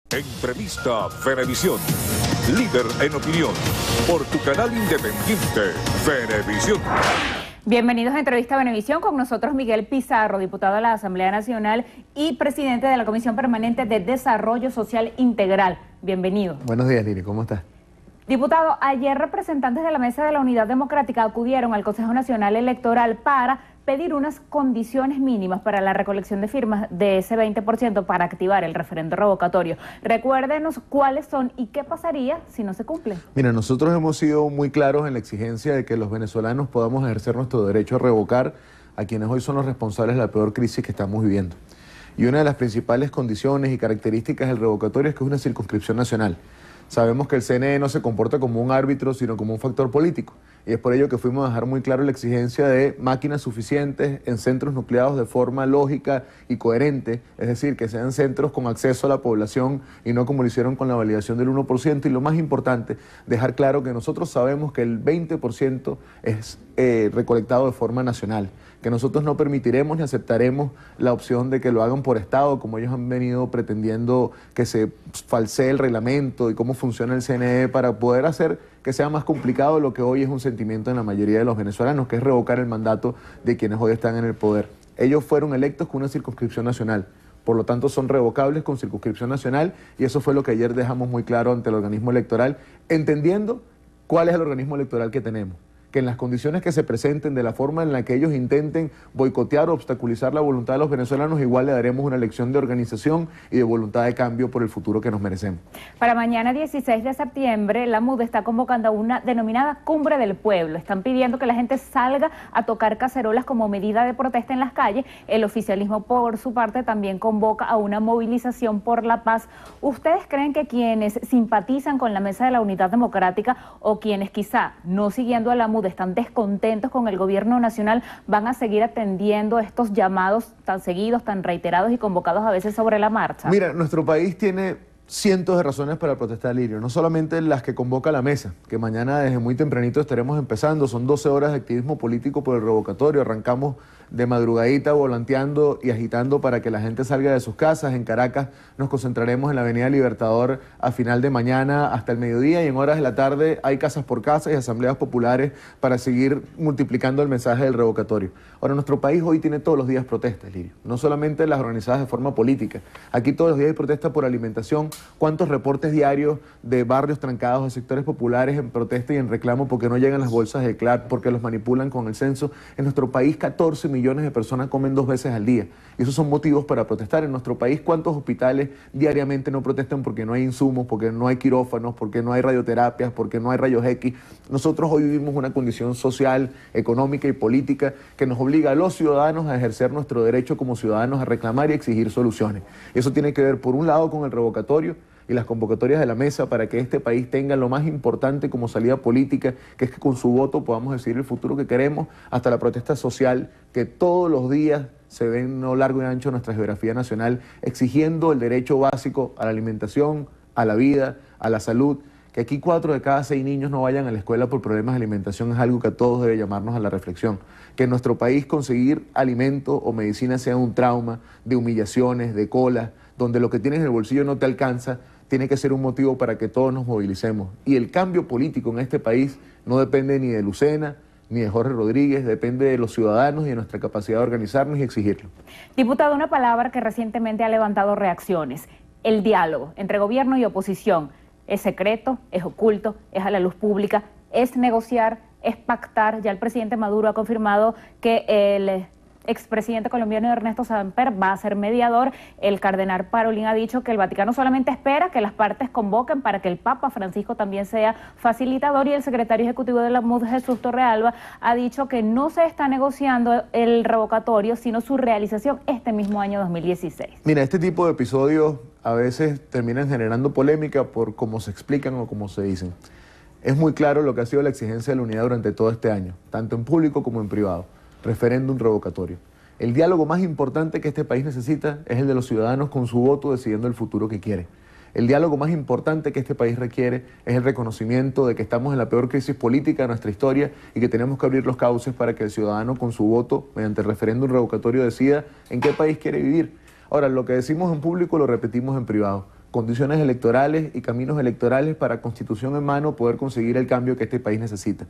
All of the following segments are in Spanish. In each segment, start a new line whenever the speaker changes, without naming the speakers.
Entrevista Venevisión, líder en opinión, por tu canal independiente, Venevisión.
Bienvenidos a Entrevista Venevisión, con nosotros Miguel Pizarro, diputado de la Asamblea Nacional y presidente de la Comisión Permanente de Desarrollo Social Integral. Bienvenido.
Buenos días, Lili, ¿cómo estás?
Diputado, ayer representantes de la Mesa de la Unidad Democrática acudieron al Consejo Nacional Electoral para pedir unas condiciones mínimas para la recolección de firmas de ese 20% para activar el referendo revocatorio. Recuérdenos cuáles son y qué pasaría si no se cumplen.
Mira, nosotros hemos sido muy claros en la exigencia de que los venezolanos podamos ejercer nuestro derecho a revocar a quienes hoy son los responsables de la peor crisis que estamos viviendo. Y una de las principales condiciones y características del revocatorio es que es una circunscripción nacional. Sabemos que el CNE no se comporta como un árbitro, sino como un factor político. Y es por ello que fuimos a dejar muy claro la exigencia de máquinas suficientes en centros nucleados de forma lógica y coherente, es decir, que sean centros con acceso a la población y no como lo hicieron con la validación del 1%. Y lo más importante, dejar claro que nosotros sabemos que el 20% es recolectado de forma nacional, que nosotros no permitiremos ni aceptaremos la opción de que lo hagan por Estado, como ellos han venido pretendiendo que se falsee el reglamento y cómo funciona el CNE para poder hacer que sea más complicado lo que hoy es un sentimiento en la mayoría de los venezolanos, que es revocar el mandato de quienes hoy están en el poder. Ellos fueron electos con una circunscripción nacional, por lo tanto son revocables con circunscripción nacional, y eso fue lo que ayer dejamos muy claro ante el organismo electoral, entendiendo cuál es el organismo electoral que tenemos, que en las condiciones que se presenten, de la forma en la que ellos intenten boicotear o obstaculizar la voluntad de los venezolanos, igual le daremos una lección de organización y de voluntad de cambio por el futuro que nos merecemos.
Para mañana 16 de septiembre, la MUD está convocando a una denominada Cumbre del Pueblo. Están pidiendo que la gente salga a tocar cacerolas como medida de protesta en las calles. El oficialismo, por su parte, también convoca a una movilización por la paz. ¿Ustedes creen que quienes simpatizan con la Mesa de la Unidad Democrática o quienes quizá no siguiendo a la MUD están descontentos con el gobierno nacional van a seguir atendiendo estos llamados tan seguidos, tan reiterados y convocados a veces sobre la marcha?
Mira, nuestro país tiene cientos de razones para protestar, Lirio, no solamente las que convoca la mesa, que mañana desde muy tempranito estaremos empezando. Son 12 horas de activismo político por el revocatorio. Arrancamos de madrugadita volanteando y agitando para que la gente salga de sus casas. En Caracas nos concentraremos en la Avenida Libertador a final de mañana hasta el mediodía, y en horas de la tarde hay casas por casas y asambleas populares para seguir multiplicando el mensaje del revocatorio. Ahora, nuestro país hoy tiene todos los días protestas, Lirio, no solamente las organizadas de forma política. Aquí todos los días hay protestas por alimentación. ¿Cuántos reportes diarios de barrios trancados, de sectores populares en protesta y en reclamo porque no llegan las bolsas de CLAR, porque los manipulan con el censo? En nuestro país 14 millones de personas comen 2 veces al día, y esos son motivos para protestar. En nuestro país, ¿cuántos hospitales diariamente no protestan porque no hay insumos, porque no hay quirófanos, porque no hay radioterapias, porque no hay rayos X? Nosotros hoy vivimos una condición social, económica y política que nos obliga a los ciudadanos a ejercer nuestro derecho como ciudadanos a reclamar y exigir soluciones. Eso tiene que ver, por un lado, con el revocatorio y las convocatorias de la mesa para que este país tenga lo más importante como salida política, que es que con su voto podamos decidir el futuro que queremos, hasta la protesta social que todos los días se ve en lo largo y ancho de nuestra geografía nacional, exigiendo el derecho básico a la alimentación, a la vida, a la salud. Que aquí 4 de cada 6 niños no vayan a la escuela por problemas de alimentación es algo que a todos debe llamarnos a la reflexión. Que en nuestro país conseguir alimento o medicina sea un trauma de humillaciones, de colas, donde lo que tienes en el bolsillo no te alcanza, tiene que ser un motivo para que todos nos movilicemos. Y el cambio político en este país no depende ni de Lucena, ni de Jorge Rodríguez, depende de los ciudadanos y de nuestra capacidad de organizarnos y exigirlo.
Diputado, una palabra que recientemente ha levantado reacciones: el diálogo entre gobierno y oposición. ¿Es secreto? ¿Es oculto? ¿Es a la luz pública? ¿Es negociar? ¿Es pactar? Ya el presidente Maduro ha confirmado que el expresidente colombiano Ernesto Samper va a ser mediador. El cardenal Parolin ha dicho que el Vaticano solamente espera que las partes convoquen para que el Papa Francisco también sea facilitador, y el secretario ejecutivo de la MUD, Jesús Torrealba, ha dicho que no se está negociando el revocatorio, sino su realización este mismo año 2016.
Mira, este tipo de episodios a veces terminan generando polémica por cómo se explican o cómo se dicen. Es muy claro lo que ha sido la exigencia de la unidad durante todo este año, tanto en público como en privado. Referéndum revocatorio. El diálogo más importante que este país necesita es el de los ciudadanos con su voto decidiendo el futuro que quiere. El diálogo más importante que este país requiere es el reconocimiento de que estamos en la peor crisis política de nuestra historia y que tenemos que abrir los cauces para que el ciudadano con su voto, mediante el referéndum revocatorio, decida en qué país quiere vivir. Ahora, lo que decimos en público lo repetimos en privado. condiciones electorales y caminos electorales para, constitución en mano, poder conseguir el cambio que este país necesita.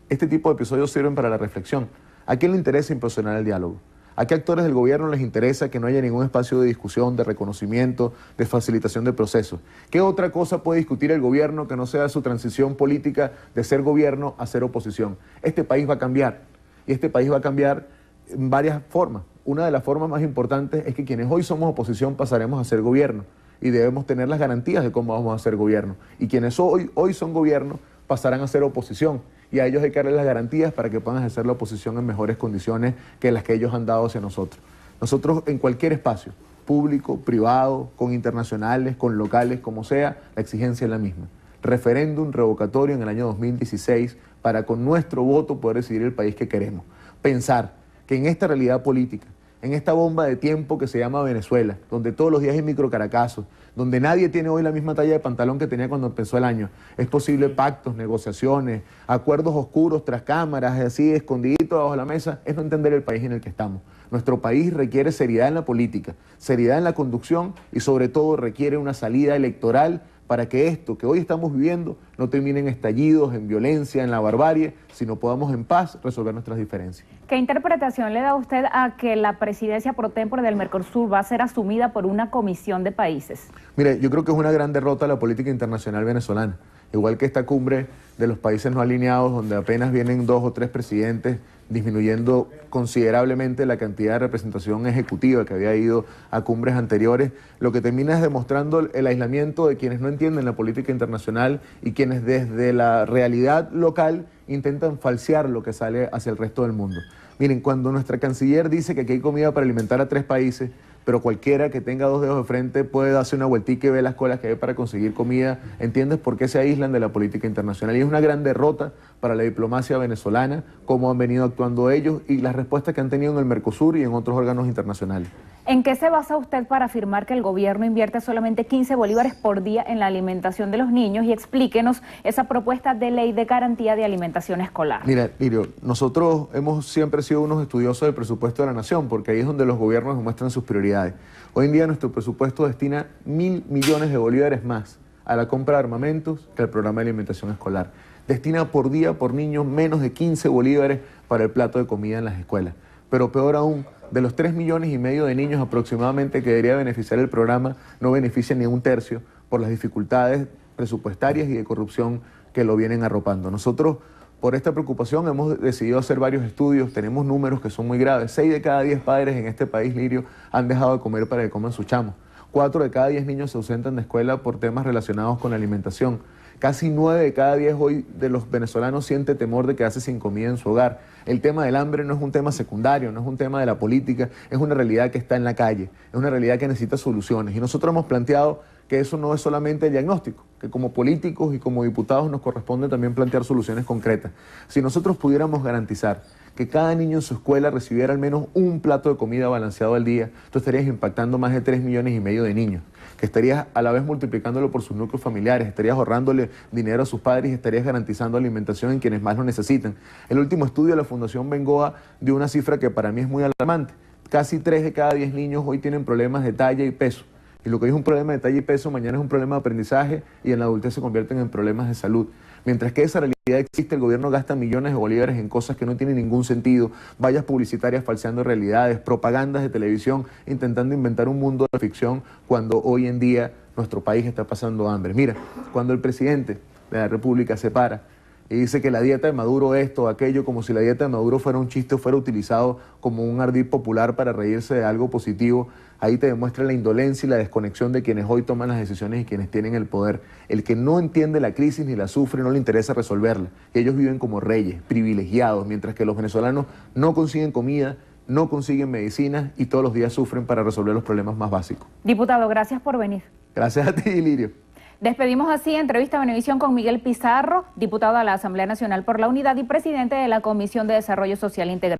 Este tipo de episodios sirven para la reflexión. ¿A quién le interesa impulsionar el diálogo? ¿A qué actores del gobierno les interesa que no haya ningún espacio de discusión, de reconocimiento, de facilitación de procesos? ¿Qué otra cosa puede discutir el gobierno que no sea su transición política de ser gobierno a ser oposición? Este país va a cambiar, y este país va a cambiar en varias formas. Una de las formas más importantes es que quienes hoy somos oposición pasaremos a ser gobierno, y debemos tener las garantías de cómo vamos a ser gobierno. Y quienes hoy son gobierno pasarán a ser oposición, y a ellos hay que darles las garantías para que puedan ejercer la oposición en mejores condiciones que las que ellos han dado hacia nosotros. Nosotros, en cualquier espacio, público, privado, con internacionales, con locales, como sea, la exigencia es la misma. Referéndum revocatorio en el año 2016 para con nuestro voto poder decidir el país que queremos. Pensar que en esta realidad política, en esta bomba de tiempo que se llama Venezuela, donde todos los días hay microcaracazos, donde nadie tiene hoy la misma talla de pantalón que tenía cuando empezó el año, es posible pactos, negociaciones, acuerdos oscuros tras cámaras, así escondiditos bajo la mesa, es no entender el país en el que estamos. Nuestro país requiere seriedad en la política, seriedad en la conducción y sobre todo requiere una salida electoral para que esto que hoy estamos viviendo no termine en estallidos, en violencia, en la barbarie, sino podamos en paz resolver nuestras diferencias.
¿Qué interpretación le da usted a que la presidencia pro tempore del Mercosur va a ser asumida por una comisión de países?
Mire, yo creo que es una gran derrota a la política internacional venezolana. Igual que esta cumbre de los países no alineados, donde apenas vienen 2 o 3 presidentes, disminuyendo considerablemente la cantidad de representación ejecutiva que había ido a cumbres anteriores, lo que termina es demostrando el aislamiento de quienes no entienden la política internacional y quienes desde la realidad local intentan falsear lo que sale hacia el resto del mundo. Miren, cuando nuestra canciller dice que aquí hay comida para alimentar a 3 países, pero cualquiera que tenga 2 dedos de frente puede darse una vueltica y ver las colas que hay para conseguir comida, ¿entiendes por qué se aíslan de la política internacional? Y es una gran derrota para la diplomacia venezolana, cómo han venido actuando ellos y las respuestas que han tenido en el Mercosur y en otros órganos internacionales.
¿En qué se basa usted para afirmar que el gobierno invierte solamente 15 bolívares por día en la alimentación de los niños? Y explíquenos esa propuesta de ley de garantía de alimentación escolar.
Mira, Lirio, nosotros hemos siempre sido unos estudiosos del presupuesto de la nación, porque ahí es donde los gobiernos demuestran sus prioridades. Hoy en día nuestro presupuesto destina 1.000 millones de bolívares más a la compra de armamentos que al programa de alimentación escolar. Destina por día, por niño, menos de 15 bolívares para el plato de comida en las escuelas. Pero peor aún, de los 3,5 millones de niños aproximadamente que debería beneficiar el programa, no beneficia ni 1/3 por las dificultades presupuestarias y de corrupción que lo vienen arropando. Nosotros, por esta preocupación, hemos decidido hacer varios estudios, tenemos números que son muy graves. 6 de cada 10 padres en este país, Lirio, han dejado de comer para que coman sus chamos. 4 de cada 10 niños se ausentan de escuela por temas relacionados con la alimentación. Casi 9 de cada 10 hoy de los venezolanos siente temor de quedarse sin comida en su hogar. El tema del hambre no es un tema secundario, no es un tema de la política, es una realidad que está en la calle, es una realidad que necesita soluciones. Y nosotros hemos planteado que eso no es solamente el diagnóstico, que como políticos y como diputados nos corresponde también plantear soluciones concretas. Si nosotros pudiéramos garantizar que cada niño en su escuela recibiera al menos un plato de comida balanceado al día, tú estarías impactando más de 3,5 millones de niños, que estarías a la vez multiplicándolo por sus núcleos familiares, estarías ahorrándole dinero a sus padres y estarías garantizando alimentación en quienes más lo necesitan. El último estudio de la Fundación Bengoa dio una cifra que para mí es muy alarmante. Casi 3 de cada 10 niños hoy tienen problemas de talla y peso. Y lo que hoy es un problema de talla y peso, mañana es un problema de aprendizaje y en la adultez se convierten en problemas de salud. Mientras que esa realidad existe, el gobierno gasta millones de bolívares en cosas que no tienen ningún sentido, vallas publicitarias falseando realidades, propagandas de televisión, intentando inventar un mundo de ficción cuando hoy en día nuestro país está pasando hambre. Mira, cuando el presidente de la República se para y dice que la dieta de Maduro esto o aquello, como si la dieta de Maduro fuera un chiste o fuera utilizado como un ardid popular para reírse de algo positivo, ahí te demuestra la indolencia y la desconexión de quienes hoy toman las decisiones y quienes tienen el poder. El que no entiende la crisis ni la sufre, no le interesa resolverla. Ellos viven como reyes, privilegiados, mientras que los venezolanos no consiguen comida, no consiguen medicinas y todos los días sufren para resolver los problemas más básicos.
Diputado, gracias por venir.
Gracias a ti, Lirio.
Despedimos así entrevista a Venevisión con Miguel Pizarro, diputado a la Asamblea Nacional por la Unidad y presidente de la Comisión de Desarrollo Social Integral.